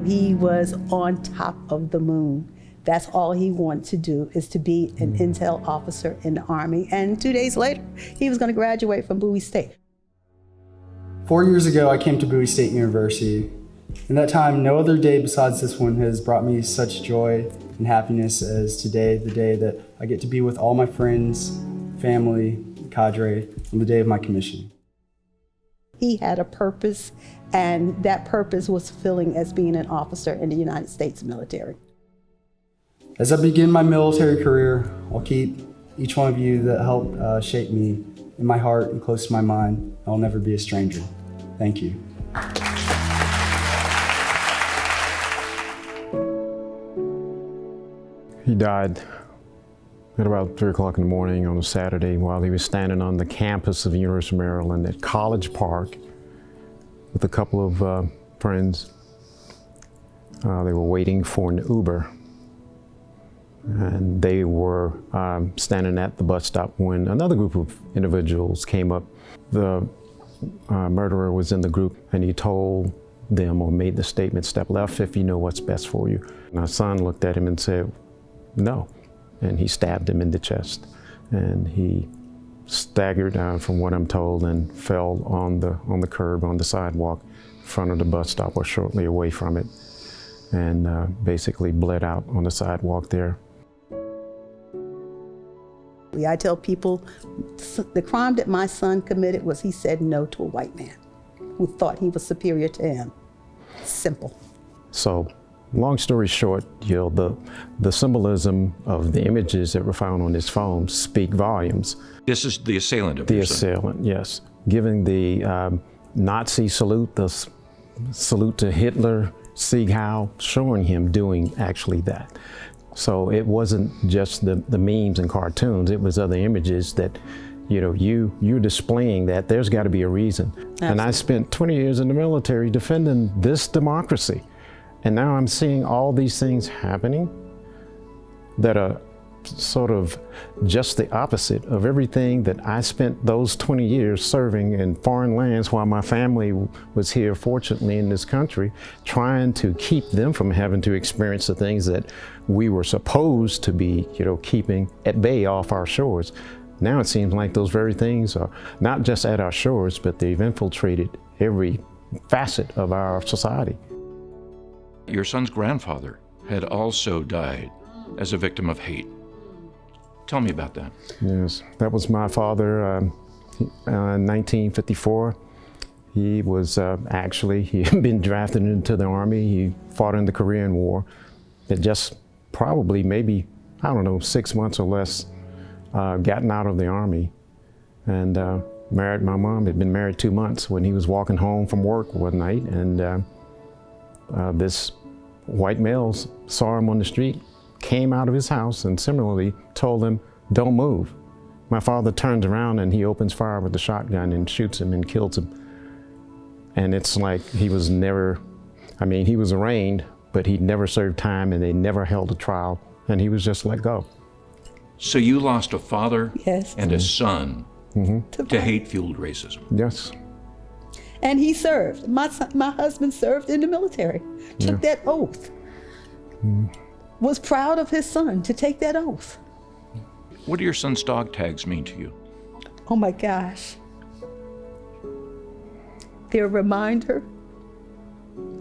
He was on top of the moon. That's all he wanted to do, is to be an intel officer in the Army. And 2 days later, he was going to graduate from Bowie State. 4 years ago, I came to Bowie State University. In that time, no other day besides this one has brought me such joy and happiness as today, the day that I get to be with all my friends, family, cadre, on the day of my commission. He had a purpose, and that purpose was fulfilling as being an officer in the United States military. As I begin my military career, I'll keep each one of you that helped shape me in my heart and close to my mind. I'll never be a stranger. Thank you. He died at about 3 o'clock in the morning on a Saturday while he was standing on the campus of the University of Maryland at College Park with a couple of friends. They were waiting for an Uber. And they were standing at the bus stop when another group of individuals came up. The murderer was in the group, and he told them, or made the statement, "Step left if you know what's best for you." And our son looked at him and said, "No." And he stabbed him in the chest. And he staggered, from what I'm told, and fell on the curb, on the sidewalk in front of the bus stop or shortly away from it, and basically bled out on the sidewalk there. I tell people the crime that my son committed was he said no to a white man who thought he was superior to him. Simple. So, long story short, the symbolism of the images that were found on his phone speak volumes. This is the assailant of the your son. assailant, yes. Giving the Nazi salute, the salute to Hitler, Sieg Heil, showing him doing actually that. So it wasn't just the memes and cartoons, it was other images that, you're displaying that there's got to be a reason. Absolutely. And I spent 20 years in the military defending this democracy. And now I'm seeing all these things happening that are sort of just the opposite of everything that I spent those 20 years serving in foreign lands while my family was here, fortunately, in this country, trying to keep them from having to experience the things that we were supposed to be, keeping at bay off our shores. Now it seems like those very things are not just at our shores, but they've infiltrated every facet of our society. Your son's grandfather had also died as a victim of hate. Tell me about that. Yes, that was my father in 1954. He was he had been drafted into the Army. He fought in the Korean War. It just probably maybe, 6 months or less, gotten out of the Army and married my mom. Had been married 2 months when he was walking home from work one night, and this white male saw him on the street, came out of his house, and similarly told him, "Don't move." My father turns around and he opens fire with the shotgun and shoots him and kills him. And it's like he was never, he was arraigned, but he'd never served time, and they never held a trial, and he was just let go. So you lost a father Yes. and a son to hate-fueled racism. Yes. And he served. My husband served in the military, took that oath. Was proud of his son to take that oath. What do your son's dog tags mean to you? Oh my gosh. They're a reminder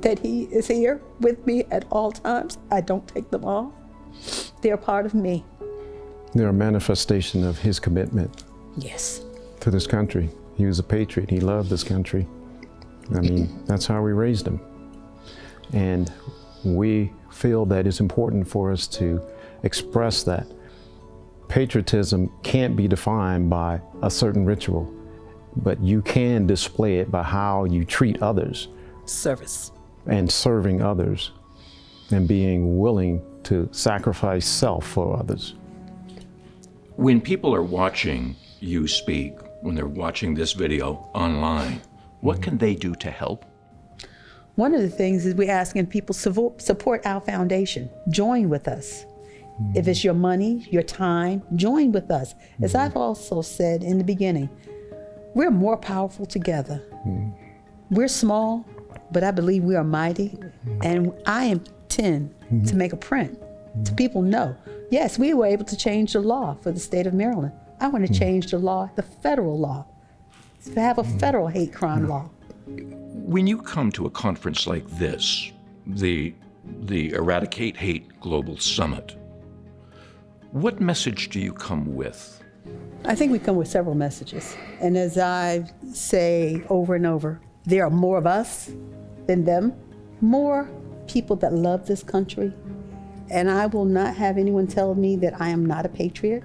that he is here with me at all times. I don't take them off. They're part of me. They're a manifestation of his commitment. Yes. To this country. He was a patriot. He loved this country. That's how we raised him. And we feel that it's important for us to express that. Patriotism can't be defined by a certain ritual, but you can display it by how you treat others. Service. And serving others, and being willing to sacrifice self for others. When people are watching you speak, when they're watching this video online, what can they do to help? One of the things is we're asking people support our foundation. Join with us. If it's your money, your time, join with us. As I've also said in the beginning, we're more powerful together. We're small, but I believe we are mighty, and I intend to make a print to people know. Yes, we were able to change the law for the state of Maryland. I want to change the law, the federal law, to have a federal hate crime law. When you come to a conference like this, the Eradicate Hate Global Summit, what message do you come with? I think we come with several messages. And as I say over and over, there are more of us than them, more people that love this country. And I will not have anyone tell me that I am not a patriot.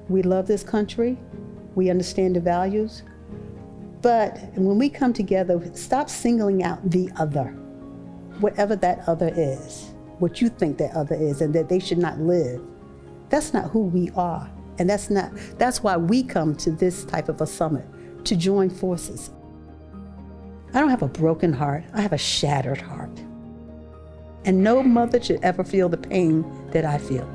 We love this country. We understand the values. But when we come together, stop singling out the other, whatever that other is, what you think that other is, and that they should not live. That's not who we are. And that's why we come to this type of a summit, to join forces. I don't have a broken heart, I have a shattered heart. And no mother should ever feel the pain that I feel.